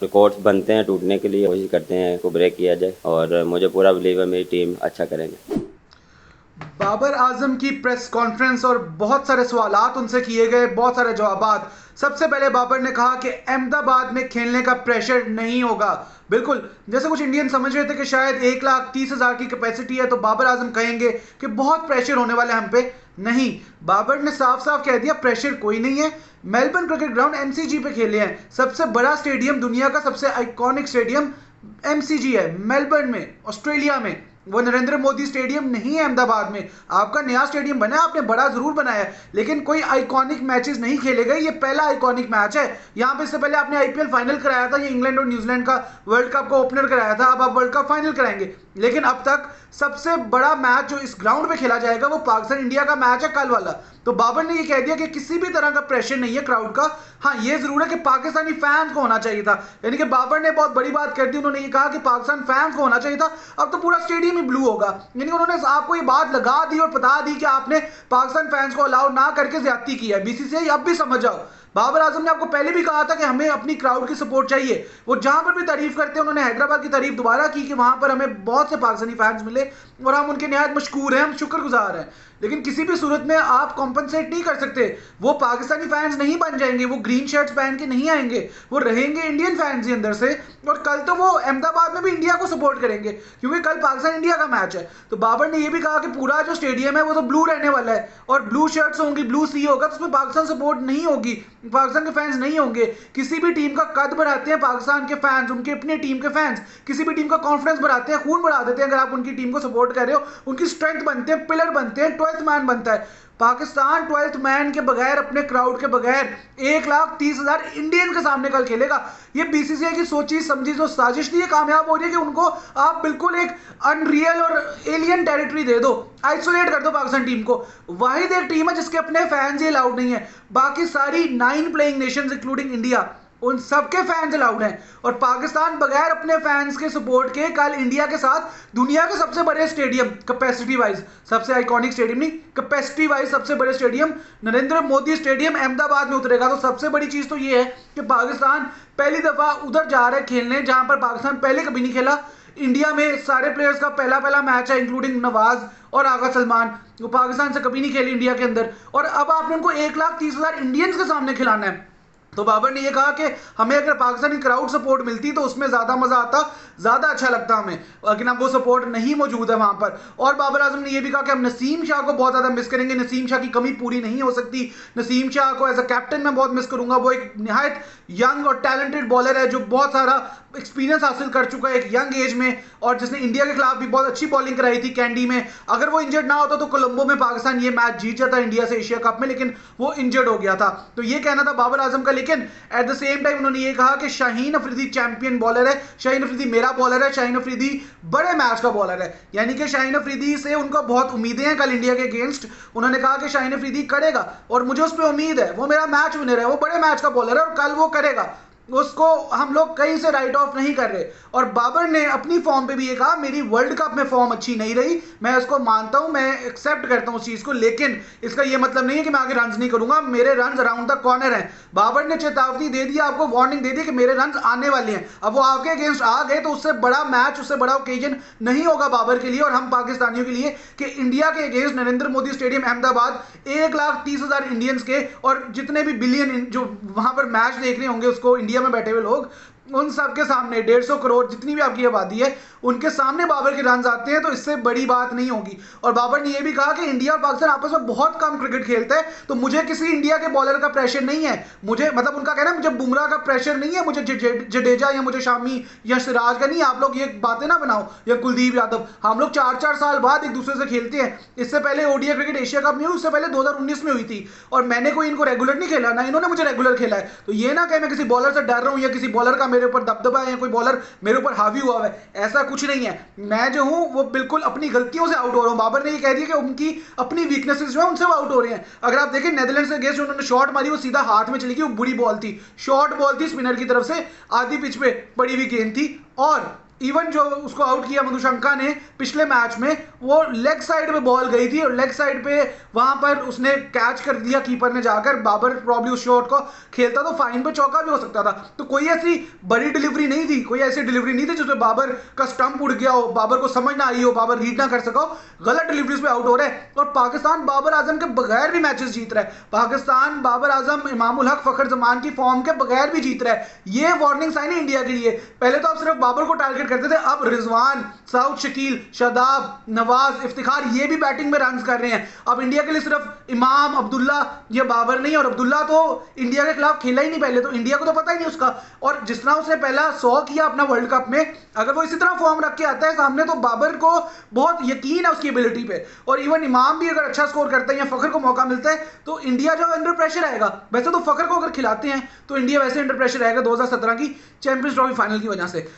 Records बनते हैं टूटने के लिए, कोशिश करते हैं को ब्रेक किया जाए और मुझे पूरा बिलीव है मेरी टीम अच्छा करेंगे। बाबर आजम की प्रेस कॉन्फ्रेंस और बहुत सारे सवालात उनसे किए गए, बहुत सारे जवाबात। सबसे पहले बाबर ने कहा कि अहमदाबाद में खेलने का प्रेशर नहीं होगा। बिल्कुल जैसे कुछ इंडियन समझ रहे थे कि शायद 1,30,000 की कैपेसिटी है तो बाबर आजम कहेंगे कि बहुत प्रेशर होने वाला है हम पे। नहीं, बाबर ने साफ साफ कह दिया प्रेशर कोई नहीं है। मेलबर्न क्रिकेट ग्राउंड एमसीजी पे खेले हैं, सबसे बड़ा स्टेडियम, दुनिया का सबसे आइकॉनिक स्टेडियम एमसीजी है मेलबर्न में, ऑस्ट्रेलिया में। वो नरेंद्र मोदी स्टेडियम नहीं है अहमदाबाद में। आपका नया स्टेडियम बना है, आपने बड़ा जरूर बनाया है, लेकिन कोई आइकॉनिक मैचेस नहीं खेले गए। ये पहला आइकॉनिक मैच है। यहाँ पे इससे पहले आपने आईपीएल फाइनल कराया था, ये इंग्लैंड और न्यूजीलैंड का वर्ल्ड कप को ओपनर कराया था, अब आप वर्ल्ड कप फाइनल कराएंगे। लेकिन अब तक सबसे बड़ा मैच जो इस ग्राउंड पे खेला जाएगा वो पाकिस्तान इंडिया का मैच है कल वाला। तो बाबर ने ये कह दिया कि किसी भी तरह का प्रेशर नहीं है क्राउड का। हाँ, ये जरूर है कि पाकिस्तानी फैंस को होना चाहिए था, यानी कि बाबर ने बहुत बड़ी बात कर दी। उन्होंने ये कहा कि पाकिस्तान फैंस को होना चाहिए था, अब तो पूरा स्टेडियम ही ब्लू होगा। यानी उन्होंने आपको ये बात लगा दी और बता दी कि आपने पाकिस्तान फैंस को अलाउ ना करके ज्यादती की है। बीसीसीआई अब भी समझ जाओ। बाबर आजम ने आपको पहले भी कहा था कि हमें अपनी क्राउड की सपोर्ट चाहिए। वो जहां पर भी तारीफ करते हैं, उन्होंने हैदराबाद की तारीफ दोबारा की कि वहां पर हमें बहुत से पाकिस्तानी फैंस मिले और हम उनके निहायत मशकूर हैं, हम शुक्रगुजार हैं। लेकिन किसी भी सूरत में आप कॉम्पनसेट नहीं कर सकते। वो पाकिस्तानी फैंस नहीं बन जाएंगे, वो ग्रीन शर्ट्स पहन के नहीं आएंगे, वो रहेंगे इंडियन फैंस ही अंदर से। और कल तो वो अहमदाबाद में भी इंडिया को सपोर्ट करेंगे क्योंकि कल पाकिस्तान इंडिया का मैच है। तो बाबर ने ये भी कहा कि पूरा जो स्टेडियम है वो तो ब्लू रहने वाला है और ब्लू शर्ट्स होंगी, ब्लू सी होगा, तो उसमें पाकिस्तान सपोर्ट नहीं होगी, पाकिस्तान के फैंस नहीं होंगे। किसी भी टीम का कद बढ़ाते हैं पाकिस्तान के फैंस, उनके अपने टीम के फैंस किसी भी टीम का कॉन्फिडेंस बढ़ाते हैं, खून बढ़ा देते हैं। अगर आप उनकी टीम को सपोर्ट कर रहे हो, उनकी स्ट्रेंथ बनते हैं, पिलर बनते हैं, 12th मैन बनता है। पाकिस्तान 12th मैन के बगैर, अपने क्राउड के बगैर 1,30,000 इंडियन के सामने कल खेलेगा। ये बीसीसीआई की सोची समझी जो साजिश थी, ये कामयाब हो रही है कि उनको आप बिल्कुल एक अनरियल और एलियन टेरिटरी दे दो, आइसोलेट कर दो पाकिस्तान टीम को। वाहिद एक टीम है जिसके अपने फैंस ही अलाउड नहीं है, बाकी सारी 9 प्लेइंग नेशंस इंक्लूडिंग इंडिया, उन सबके फैंस अलाउड हैं। और पाकिस्तान बगैर अपने फैंस के सपोर्ट के कल इंडिया के साथ दुनिया के सबसे बड़े स्टेडियम, कैपेसिटी वाइज सबसे आइकॉनिक स्टेडियम नहीं, कैपेसिटी वाइज सबसे बड़े स्टेडियम नरेंद्र मोदी स्टेडियम अहमदाबाद में उतरेगा। तो सबसे बड़ी चीज तो ये है कि पाकिस्तान पहली दफा उधर जा रहा है खेलने जहां पर पाकिस्तान पहले कभी नहीं खेला। इंडिया में सारे प्लेयर्स का पहला पहला मैच है, इंक्लूडिंग नवाज और आगा सलमान, वो पाकिस्तान से कभी नहीं खेली इंडिया के अंदर। और अब आपने उनको 1,30,000 इंडियंस के सामने खिलाना है। तो बाबर ने यह कहा कि हमें अगर पाकिस्तानी क्राउड सपोर्ट मिलती तो उसमें ज्यादा मजा आता, ज्यादा अच्छा लगता हमें, लेकिन अब वो सपोर्ट नहीं मौजूद है वहां पर। और बाबर आजम ने यह भी कहा कि हम नसीम शाह को बहुत ज्यादा मिस करेंगे, नसीम शाह की कमी पूरी नहीं हो सकती। नसीम शाह को एज अ कैप्टन मैं बहुत मिस करूंगा। वो एक निहायत यंग और टैलेंटेड बॉलर है जो बहुत सारा एक्सपीरियंस हासिल कर चुका है एक यंग एज में, और जिसने इंडिया के खिलाफ भी बहुत अच्छी बॉलिंग कराई थी कैंडी में। अगर वो इंजर्ड ना होता तो कोलंबो में पाकिस्तान ये मैच जीत जाता इंडिया से एशिया कप में, लेकिन वो इंजर्ड हो गया था। तो ये कहना था बाबर आजम का। लेकिन एट द सेम टाइम उन्होंने ये कहा कि शाहीन अफरीदी चैंपियन बॉलर है, शाहीन अफरीदी मेरा बॉलर है, शाहीन अफरीदी बड़े मैच का बॉलर है, यानी कि शाहीन अफरीदी से उनको बहुत उम्मीदें हैं कल इंडिया के अगेंस्ट। उन्होंने कहा कि शाहीन अफरीदी करेगा और मुझे उस पर उम्मीद है, वो मेरा मैच विनर है, वो बड़े मैच का बॉलर है और कल वो करेगा, उसको हम लोग कहीं से राइट ऑफ नहीं कर रहे। और बाबर ने अपनी फॉर्म पे भी ये कहा मेरी वर्ल्ड कप में फॉर्म अच्छी नहीं रही, मैं उसको मानता हूं, मैं एक्सेप्ट करता हूं उस चीज को, लेकिन इसका ये मतलब नहीं है कि मैं आगे रन्स नहीं करूंगा, मेरे रन्स अराउंड द कॉर्नर हैं। बाबर ने चेतावनी दे दी, आपको वार्निंग दे दी कि मेरे रन्स आने वाले हैं। अब वो आपके अगेंस्ट आ गए तो उससे बड़ा मैच, उससे बड़ा ओकेजन नहीं होगा बाबर के लिए और हम पाकिस्तानियों के लिए कि इंडिया के against Narendra Modi stadium Ahmedabad 1,30,000 Indians के और जितने भी बिलियन जो वहां पर मैच देख रहे होंगे उसको इंडिया में बैठे हुए लोग, उन सब के सामने 150 करोड़ जितनी भी आपकी आबादी है उनके सामने बाबर के रन आते हैं, तो इससे बड़ी बात नहीं होगी। और बाबर ने यह भी कहा कि इंडिया और पाकिस्तान आपस में बहुत कम क्रिकेट खेलते हैं, तो मुझे किसी इंडिया के बॉलर का प्रेशर नहीं है। मुझे मतलब उनका कहना है मुझे बुमराह का प्रेशर नहीं है, मुझे जडेजा या मुझे शामी या सिराज का नहीं। आप लोग ये बातें ना बनाओ, या कुलदीप यादव, हम लोग 4-4 साल बाद एक दूसरे से खेलते हैं। इससे पहले ओडीआई क्रिकेट एशिया कप में हुई, उससे पहले 2019 में हुई थी, और मैंने कोई इनको रेगुलर नहीं खेला, ना इन्होंने मुझे रेगुलर खेला है। तो ये ना कहे मैं किसी बॉलर से डर रहा हूं या किसी बॉलर का मेरे ऊपर दबदबा है या कोई बॉलर मेरे ऊपर हावी हुआ है, ऐसा कुछ नहीं है। मैं जो हूं वो बिल्कुल अपनी गलतियों से आउट हो रहा हूं। बाबर ने ये कह दिया कि उनकी अपनी वीकनेसेस जो है उनसे वो आउट हो रहे हैं। अगर आप देखें नेदरलैंड से अगेंस्ट उन्होंने शॉट मारी, वो सीधा हाथ में चली गई, वो बुरी बॉल थी, शॉर्ट बॉल थी स्पिनर की तरफ से, आधी पिच पे पड़ी हुई गेंद थी। और इवन जो उसको आउट किया मधुशंका ने पिछले मैच में, वो लेग साइड पे बॉल गई थी और लेग साइड पे वहां पर उसने कैच कर दिया कीपर ने जाकर। बाबर प्रॉब्ली उस शॉट को खेलता तो फाइन पे चौका भी हो सकता था। तो कोई ऐसी बड़ी डिलीवरी नहीं थी, कोई ऐसी डिलीवरी नहीं थी जिसमें बाबर का स्टंप उड़ गया हो, बाबर को समझ ना आई हो, बाबर रीड ना कर सका हो। गलत डिलीवरीज पे आउट हो रहे हैं और पाकिस्तान बाबर आजम के बगैर भी मैचेस जीत रहा है। पाकिस्तान बाबर आजम, इमामुल हक, फखर जमान की फॉर्म के बगैर भी जीत रहा है। ये वार्निंग साइन है इंडिया के लिए। पहले तो आप सिर्फ बाबर को टारगेट करते थे, अब रिजवान, साउथ शकील, शादाब, नवाज, इफ्तिखार ये भी बैटिंग में रन कर रहे हैं। अब इंडिया के लिए सिर्फ इमाम, अब्दुल्ला, ये बाबर नहीं। और अब्दुल्ला तो इंडिया के खिलाफ खेला ही नहीं पहले, तो इंडिया को तो पता ही नहीं उसका। और जिस तरह उसने पहला 100 किया अपना वर्ल्ड कप में, अगर वो इसी तरह फॉर्म रख के आता है सामने तो बाबर को बहुत यकीन है उसकी एबिलिटी पे। और इवन इमाम भी अगर अच्छा स्कोर करता है या फखर को मौका मिलता है तो इंडिया जो अंडर प्रेशर आएगा। वैसे तो फखर को अगर खिलाते हैं तो इंडिया वैसे अंडर प्रेशर आएगा 2017 की चैंपियंस ट्रॉफी फाइनल की वजह से।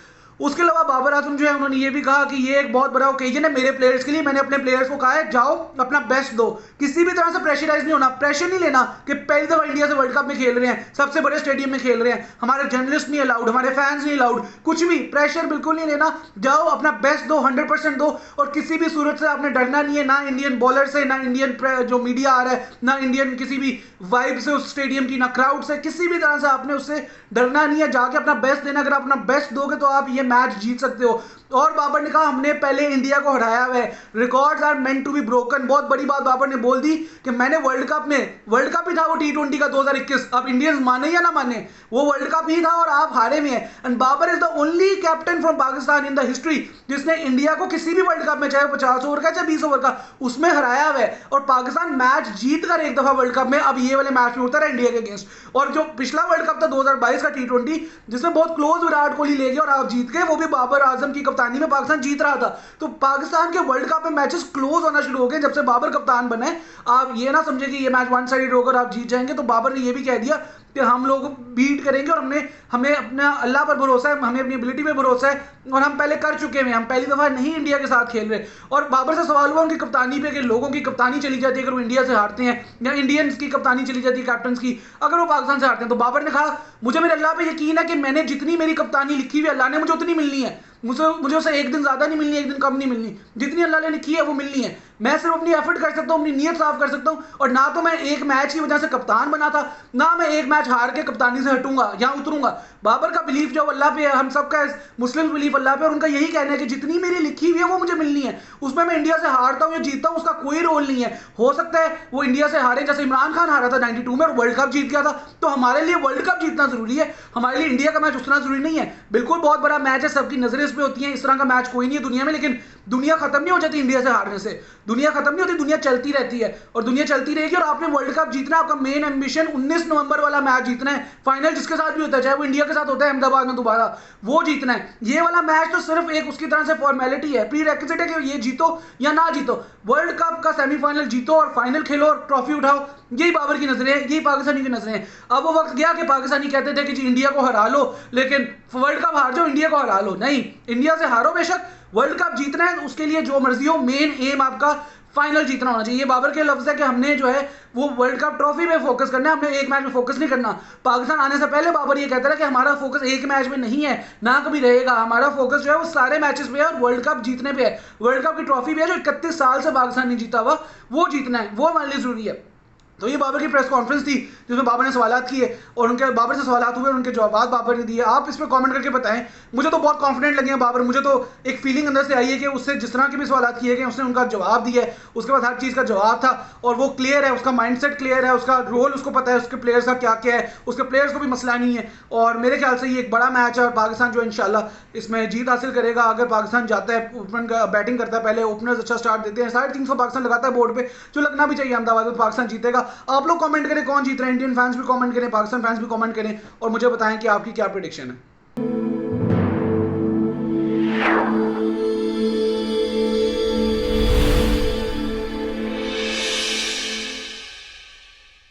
उसके अलावा बाबर आजम जो है उन्होंने ये भी कहा कि ये एक बहुत बड़ा ओकेजन है मेरे प्लेयर्स के लिए। मैंने अपने प्लेयर्स को कहा है जाओ अपना बेस्ट दो, किसी भी तरह से प्रेशराइज नहीं होना, प्रेशर नहीं लेना कि पहली दफा इंडिया से वर्ल्ड कप में खेल रहे हैं, सबसे बड़े स्टेडियम में खेल रहे हैं, हमारे जर्नलिस्ट नहीं अलाउड, हमारे फैंस नहीं अलाउड, कुछ भी प्रेशर बिल्कुल नहीं लेना। जाओ अपना बेस्ट दो, 100% दो। और किसी भी सूरत से आपने डरना नहीं है, ना इंडियन बॉलर से, ना इंडियन जो मीडिया आ रहा है, ना इंडियन किसी भी वाइब से उस स्टेडियम की, ना क्राउड से, किसी भी तरह से आपने उससे डरना नहीं है। जाके अपना बेस्ट देना। अगर आप अपना बेस्ट दोगे तो आप ये मैच जीत सकते हो। और बाबर ने कहा हमने पहले इंडिया को हराया हुआ है, records are meant to be broken. बहुत बड़ी बात बाबर ने बोल दी कि मैंने वर्ल्ड कप ही था वो T20 का 2021। अब इंडियंस माने या ना माने, वो वर्ल्ड कप ही था और आप हारे हुए हैं। And Babar is the only captain from Pakistan in the history जिसने इंडिया को किसी भी वर्ल्ड कप में, चाहे 50 ओवर का चाहे 20 ओवर का, उसमें हराया हुआ है। और पाकिस्तान मैच जीत कर एक दफा वर्ल्ड कप में अब ये वाले मैच में उतरा इंडिया के अगेंस्ट। और जो पिछला वर्ल्ड कप था 2022 का T20 जिसमें बहुत क्लोज विराट कोहली ले गया और आप जीत गए, वो भी बाबर आजम की कप्तानी में पाकिस्तान जीत रहा था। तो पाकिस्तान के वर्ल्ड कप में मैचेस क्लोज होना शुरू हो गए जब से बाबर कप्तान बने। आप ये ना समझे कि ये मैच वन साइडेड होकर आप जीत जाएंगे। तो बाबर ने ये भी कह दिया कि हम लोग बीट करेंगे और हमें अपना अल्लाह पर भरोसा है, हमें अपनी एबिलिटी पे भरोसा है और हम पहले कर चुके हैं, हम पहली दफा नहीं इंडिया के साथ खेल रहे। और बाबर से सवाल हुआ उनकी कप्तानी पे कि लोगों की कप्तानी चली जाती है अगर वो इंडिया से हारते हैं, या इंडियंस की कप्तानी चली जाती है कैप्टन की अगर वो पाकिस्तान से हारते हैं। तो बाबर ने कहा मुझे मेरे अल्लाह पे यकीन है कि मैंने जितनी मेरी कप्तानी लिखी हुई अल्लाह ने मुझे उतनी मिलनी है। मुझे उसे एक दिन ज्यादा नहीं मिलनी, एक दिन कम नहीं मिलनी, जितनी अल्लाह ने लिखी है वो मिलनी है। मैं सिर्फ अपनी एफर्ट कर सकता हूँ, अपनी नीयत साफ कर सकता हूँ। और ना तो मैं एक मैच की वजह से कप्तान बना था, ना मैं एक मैच हार के कप्तानी से हटूंगा या उतरूंगा। बाबर का बिलीफ जो अल्लाह पे है, हम सबका मुस्लिम बिलीफ अल्लाह पे, और उनका यही कहना है कि जितनी मेरी लिखी हुई है वो मुझे मिलनी है। उसमें मैं इंडिया से हारता हूँ या जीतता हूँ उसका कोई रोल नहीं है। हो सकता है वो इंडिया से हारे, जैसे इमरान खान हारा था 92 में और वर्ल्ड कप जीत गया था। तो हमारे लिए वर्ल्ड कप जीतना जरूरी है, हमारे लिए इंडिया का मैच उतना जरूरी नहीं है। बिल्कुल बहुत बड़ा मैच है, सबकी नजरें इस पे होती हैं, इस तरह का मैच कोई नहीं है दुनिया में। लेकिन दुनिया खत्म नहीं हो जाती इंडिया से हारने से, दुनिया खत्म नहीं होती, दुनिया चलती रहती है और दुनिया चलती रहेगी। और आपने वर्ल्ड कप जीतना, आपका मेन एम्बिशन 19 नवंबर वाला मैच जीतना है, फाइनल जिसके साथ भी होता है, चाहे वो इंडिया के साथ होता है अहमदाबाद में दोबारा, वो जीतना है। ये वाला मैच तो सिर्फ एक उसकी तरह से फॉर्मेलिटी है, प्री रेक्विजिट है कि ये जीतो या ना जीतो। वर्ल्ड कप का सेमीफाइनल जीतो और फाइनल खेलो और ट्रॉफी उठाओ, यही बाबर की नजरें हैं, यही पाकिस्तानी की नजरें हैं। अब वो वक्त गया कि पाकिस्तानी कहते थे कि जी इंडिया को हरा लो, लेकिन वर्ल्ड कप हार जाओ, इंडिया को हरा लो। नहीं, इंडिया से हारो बेशक, वर्ल्ड कप जीतना है, उसके लिए जो मर्जी हो, मेन एम आपका फाइनल जीतना होना चाहिए। ये बाबर के लफ्ज है कि हमने जो है वो वर्ल्ड कप ट्रॉफी में फोकस करना है, हमने एक मैच में फोकस नहीं करना। पाकिस्तान आने से पहले बाबर ये कहता था कि हमारा फोकस एक मैच में नहीं है, ना कभी रहेगा, हमारा फोकस जो है वो सारे मैचेस पे है और वर्ल्ड कप जीतने पे है। वर्ल्ड कप की ट्रॉफी भी है जो 31 साल से पाकिस्तान नहीं जीता हुआ, वो जीतना है, वो हमारे लिए जरूरी है। तो ये बाबर की प्रेस कॉन्फ्रेंस थी जिसमें बाबर ने सवाल किए और उनके बाबर से सवाल हुए और उनके जवाब बाबर ने दिए। आप इस पर कमेंट करके बताएं। मुझे तो बहुत कॉन्फिडेंट लगे हैं बाबर, मुझे तो एक फीलिंग अंदर से आई है कि उससे जिस तरह के भी सवाल किए गए उसने उनका जवाब दिया है, उसके बाद हर चीज़ का जवाब था और वो क्लियर है, उसका माइंडसेट क्लियर है, उसका रोल उसको पता है, उसके प्लेयर्स का क्या क्या है, उसके प्लेयर्स को भी मसला नहीं है। और मेरे ख्याल से ये एक बड़ा मैच है और पाकिस्तान जो इंशाल्लाह इसमें जीत हासिल करेगा। अगर पाकिस्तान जाता है, ओपन बैटिंग करता है, पहले ओपनर्स अच्छा स्टार्ट देते हैं, 350 पाकिस्तान लगाता है बोर्ड पर, जो लगना भी चाहिए अहमदाबाद में, पाकिस्तान जीतेगा। आप लोग कमेंट करें कौन जीत रहा है, इंडियन फैंस भी कमेंट करें, पाकिस्तान फैंस भी कमेंट करें और मुझे बताएं कि आपकी क्या प्रेडिक्शन है।